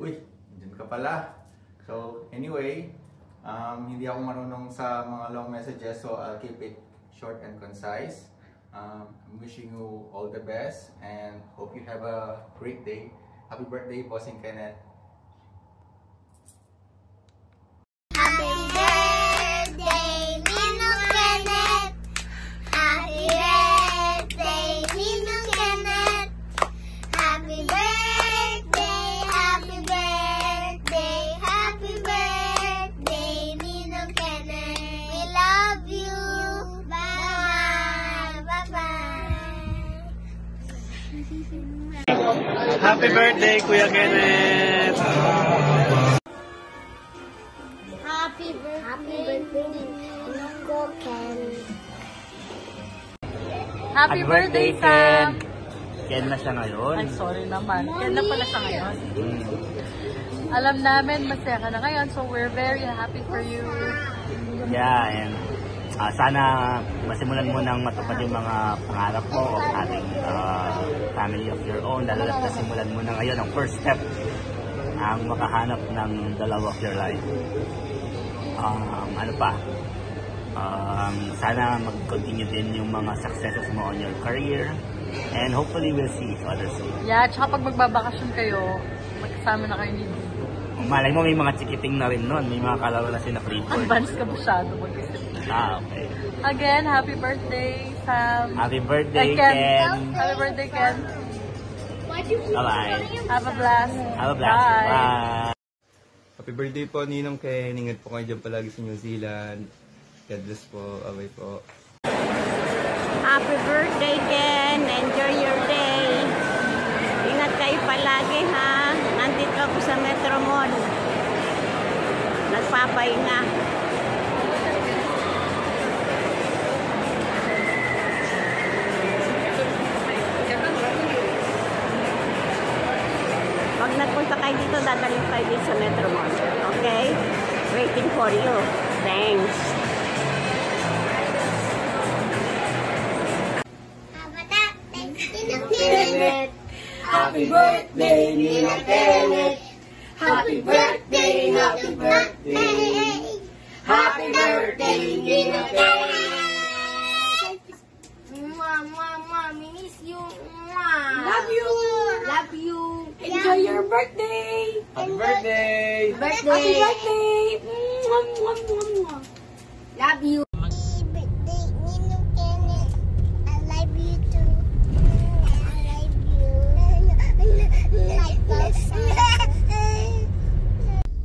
Uy, dyan ka pala. So, anyway, hindi ako marunong sa mga long messages, so I'll keep it short and concise. I'm wishing you all the best and hope you have a great day. Happy birthday, Bossing Kenneth. Happy birthday, Ninong Kenneth. Happy birthday, Ninong Kenneth. Happy birthday, happy birthday, happy birthday, Ninong Kenneth. We love you. Bye. Bye-bye. Happy birthday, Kuya Kenneth! Happy birthday, Ninong Kenneth. Happy birthday, Sam! Ken na siya ngayon. Ay, sorry naman. Ken na pala siya ngayon. Alam namin, masaya ka na ngayon, so we're very happy for you. Yeah, and sana masimulan mo nang matupad yung mga pangarap mo of having family of your own. Lalo na nasimulan mo na ngayon ang first step ang makahanap ng the love of your life. Sana mag-continue din yung mga successes mo on your career and hopefully we'll see each other soon. Yeah, tsaka pag magbabakasyon kayo, magkasama na kayo ni Dito. Malay mo may mga chikiting na rin nun, may mga kalaro na sinafreeboard. Advance ka masyado mag-isip. Okay. Again, happy birthday, Sam. Happy birthday, Ken. Happy birthday, Ken. Bye-bye. Have a blast. Have a blast. Bye. Bye. Happy birthday po, Ninong Ken. Ingat po kayo dyan palagi sa New Zealand. God bless po. Away po. Happy birthday, Ken. Enjoy your day. Ingat kayo palagi, ha. Nandito ako sa Metro Mall. Nagpapahinga. Pag nagpunta kayo dito, dadalhin kayo dito sa Metro Mall. Okay? Waiting for you. Thanks. Happy birthday, Ninong Kenneth. Happy birthday, happy birthday. Happy birthday, Ninong Kenneth. Mwah, mwah, mwah. We miss you. Mwah. Love you. Love you. Enjoy your birthday. Happy birthday! Birthday. Happy birthday. Mwah, mwah, mwah, mwah. Love you. Happy birthday, Ninong Kenneth. I love you too. I love you.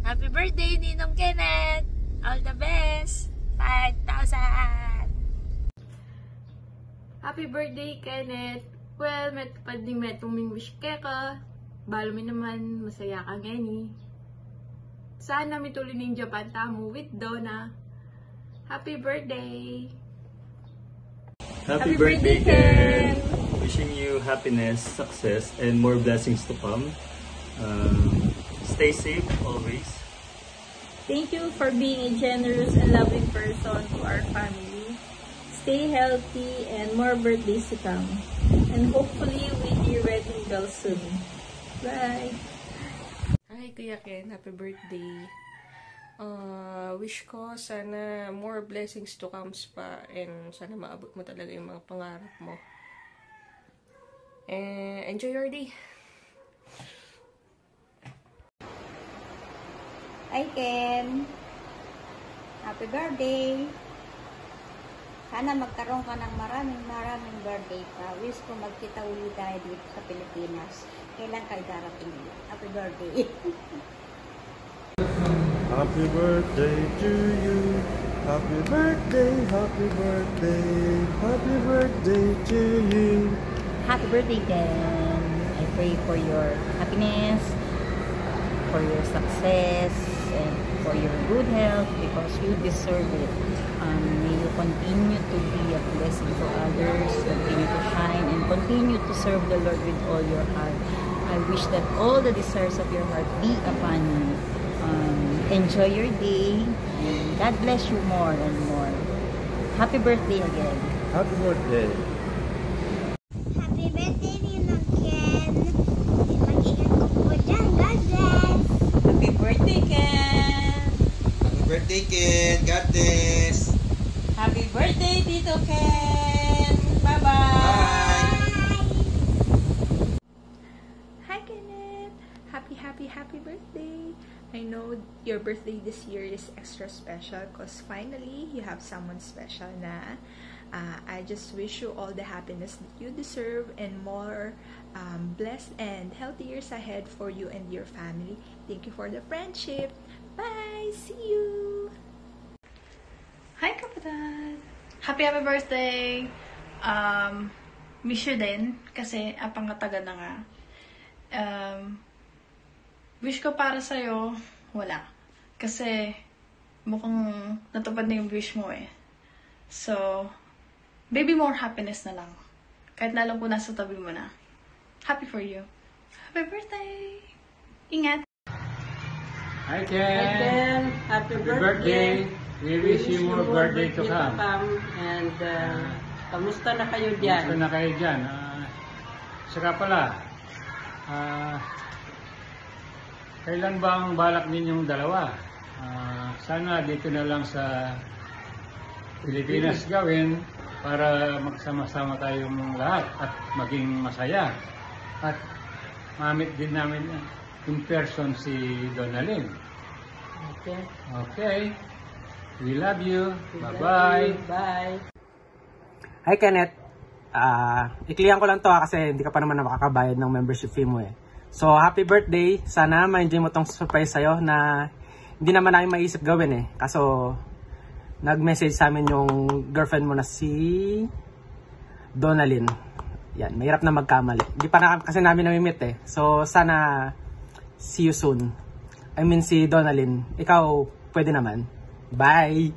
Happy birthday, Ninong Kenneth. All the best. 5,000. Happy birthday, Kenneth. Well, metupad din metuming wish ka. Balo mi naman, masaya ka gani. Sana mituloy ng Japan tamu with Donna. Happy birthday! Happy birthday, Ken! Wishing you happiness, success, and more blessings to come. Stay safe always. Thank you for being a generous and loving person to our family. Stay healthy and more birthdays to come. And hopefully we hear wedding bells soon. Bye! Hi Kuya Ken, happy birthday. Wish ko sana more blessings to comes pa and sana maabot mo talaga yung mga pangarap mo. And enjoy your day. Hi, Ken. Happy birthday. Sana magkaroon ka ng maraming birthday pa. Wish ko magkita ulit tayo dito sa Pilipinas. Kailan kayo darating dito? Happy birthday. Happy birthday to you. Happy birthday, happy birthday. Happy birthday to you. Happy birthday, Ken! I pray for your happiness, for your success, and for your good health because you deserve it. May you continue to be a blessing to others, continue to shine, and continue to serve the Lord with all your heart. I wish that all the desires of your heart be upon you. Enjoy your day, and God bless you more and more. Happy birthday again. Happy birthday. Happy birthday, Ninong Ken. Mag-ingat ko po dyan. God bless. too, Ken. Bye-bye. Hi, Kenneth! Happy birthday! I know your birthday this year is extra special because finally you have someone special na. I just wish you all the happiness that you deserve and more blessed and healthy years ahead for you and your family. Thank you for the friendship. Bye! See you! Hi, kapatid! Happy birthday! Miss you din kasi apangataga na nga. Wish ko para sa'yo, wala. Kasi mukhang natupad na yung wish mo eh. So, baby, more happiness na lang. Kahit na alam ko nasa tabi mo na. Happy for you. Happy birthday! Ingat! Hi Ken! Happy birthday! We wish you more birthday to come. And kamusta na kayo dyan? Kamusta na kayo dyan? Saka pala, kailan ba ang balak ninyong dalawa? Sana dito na lang sa Pilipinas gawin para magsama-sama tayong lahat at maging masaya. At mamit din namin in person si Donalyn. Okay. Okay. We love you. Bye-bye. Bye. Hi Kenneth. Iklihan ko lang to kasi hindi ka pa naman makakabayad ng membership fee mo eh. So happy birthday. Sana ma-enjoy mo tong surprise sa'yo na hindi naman namin maisip gawin eh. Kaso nag-message sa amin yung girlfriend mo na si Donalyn. Yan, mahirap na magkamali. Hindi pa na kasi namin namimit eh. So sana see you soon. I mean si Donalyn, ikaw pwede naman. Bye!